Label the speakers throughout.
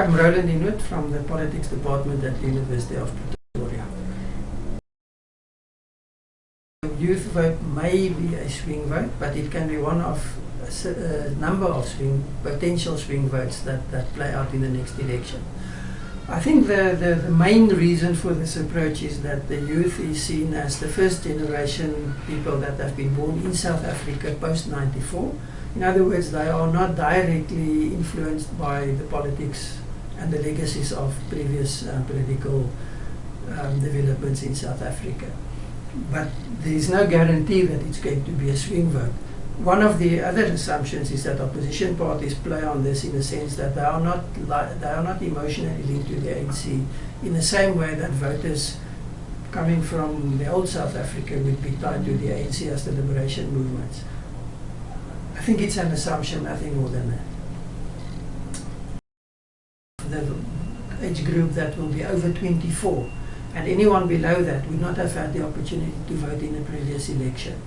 Speaker 1: I'm Roland Henwood from the Politics Department at the University of Pretoria. Youth vote may be a swing vote, but it can be one of a number of potential swing votes that play out in the next election. I think the main reason for this approach is that the youth is seen as the first generation people that have been born in South Africa post-94. In other words, they are not directly influenced by the politics and the legacies of previous political developments in South Africa. But there is no guarantee that it's going to be a swing vote. One of the other assumptions is that opposition parties play on this in the sense that they are not emotionally linked to the ANC in the same way that voters coming from the old South Africa would be tied to the ANC as the liberation movements. I think it's an assumption, nothing more than that. The age group that will be over 24 and anyone below that would not have had the opportunity to vote in a previous election.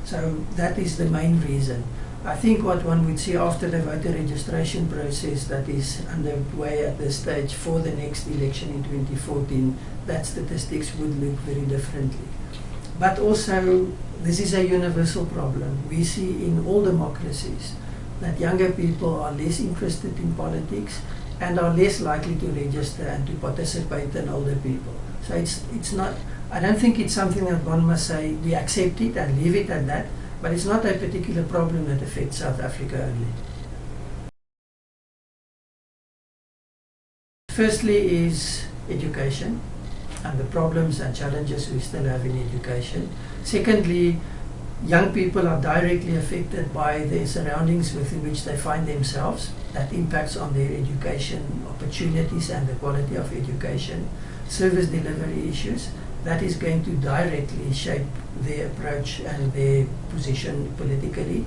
Speaker 1: So that is the main reason. I think what one would see after the voter registration process that is underway at this stage for the next election in 2014, that statistics would look very differently. But also, this is a universal problem. We see in all democracies that younger people are less interested in politics and are less likely to register and to participate than older people. So it's not, I don't think it's something that one must say we accept it and leave it at that, but it's not a particular problem that affects South Africa only. Firstly is education and the problems and challenges we still have in education. Secondly, young people are directly affected by the surroundings within which they find themselves. That impacts on their education opportunities and the quality of education. Service delivery issues, that is going to directly shape their approach and their position politically.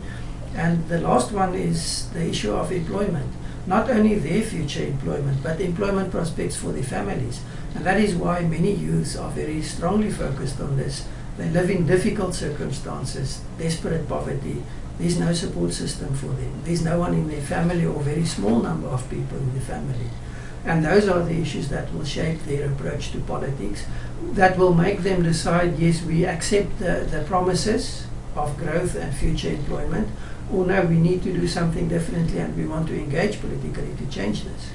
Speaker 1: And the last one is the issue of employment. Not only their future employment, but employment prospects for their families. And that is why many youths are very strongly focused on this. They live in difficult circumstances, desperate poverty. There's no support system for them. There's no one in their family or a very small number of people in the family. And those are the issues that will shape their approach to politics, that will make them decide, yes, we accept the promises of growth and future employment, or no, we need to do something differently and we want to engage politically to change this.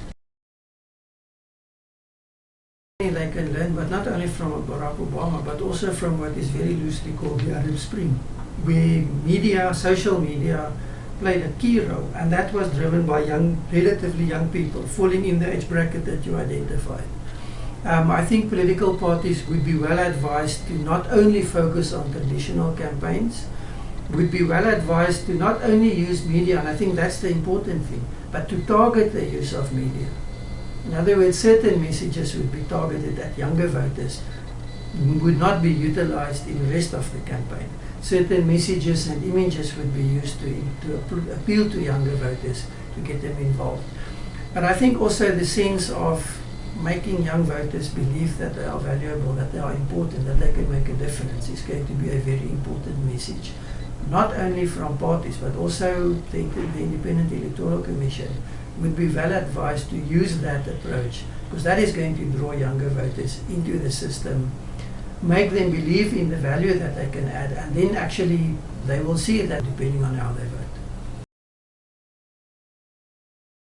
Speaker 1: They can learn, but not only from Barack Obama, but also from what is very loosely called the Arab Spring, where media, social media, played a key role, and that was driven by relatively young people falling in the age bracket that you identified. I think political parties would be well advised to not only focus on traditional campaigns, would be well advised to not only use media, and I think that's the important thing, but to target the use of media. In other words, certain messages would be targeted at younger voters, would not be utilized in the rest of the campaign. Certain messages and images would be used to appeal to younger voters, to get them involved. But I think also the sense of making young voters believe that they are valuable, that they are important, that they can make a difference is going to be a very important message. Not only from parties, but also the Independent Electoral Commission would be well advised to use that approach, because that is going to draw younger voters into the system, make them believe in the value that they can add, and then actually they will see that depending on how they vote.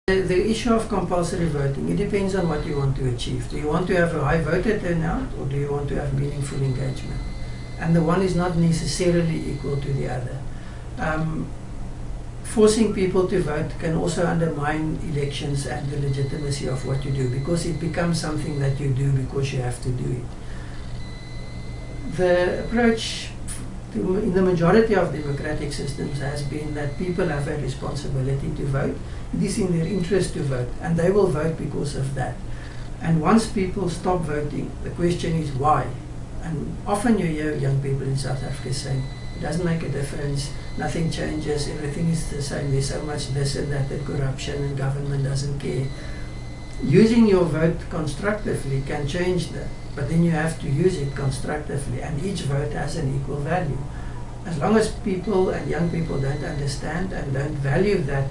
Speaker 1: The issue of compulsory voting, it depends on what you want to achieve. Do you want to have a high voter turnout, or do you want to have meaningful engagement? And the one is not necessarily equal to the other. Forcing people to vote can also undermine elections and the legitimacy of what you do, because it becomes something that you do because you have to do it. The approach in the majority of democratic systems has been that people have a responsibility to vote. It is in their interest to vote, and they will vote because of that. And once people stop voting, the question is why? And often you hear young people in South Africa saying, it doesn't make a difference, nothing changes, everything is the same, there's so much this and that and corruption and government doesn't care. Using your vote constructively can change that, but then you have to use it constructively, and each vote has an equal value. As long as people and young people don't understand and don't value that,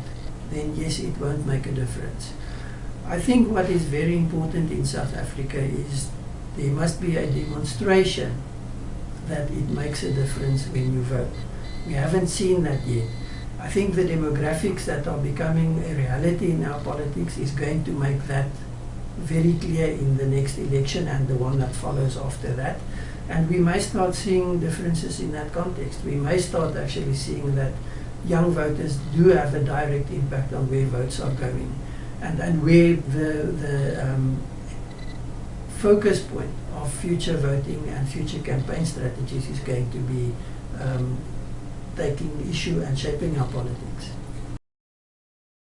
Speaker 1: then yes, it won't make a difference. I think what is very important in South Africa is there must be a demonstration that it makes a difference when you vote. We haven't seen that yet. I think the demographics that are becoming a reality in our politics is going to make that very clear in the next election and the one that follows after that. And we may start seeing differences in that context. We may start actually seeing that young voters do have a direct impact on where votes are going, and where the focus point of future voting and future campaign strategies is going to be taking issue and shaping our politics.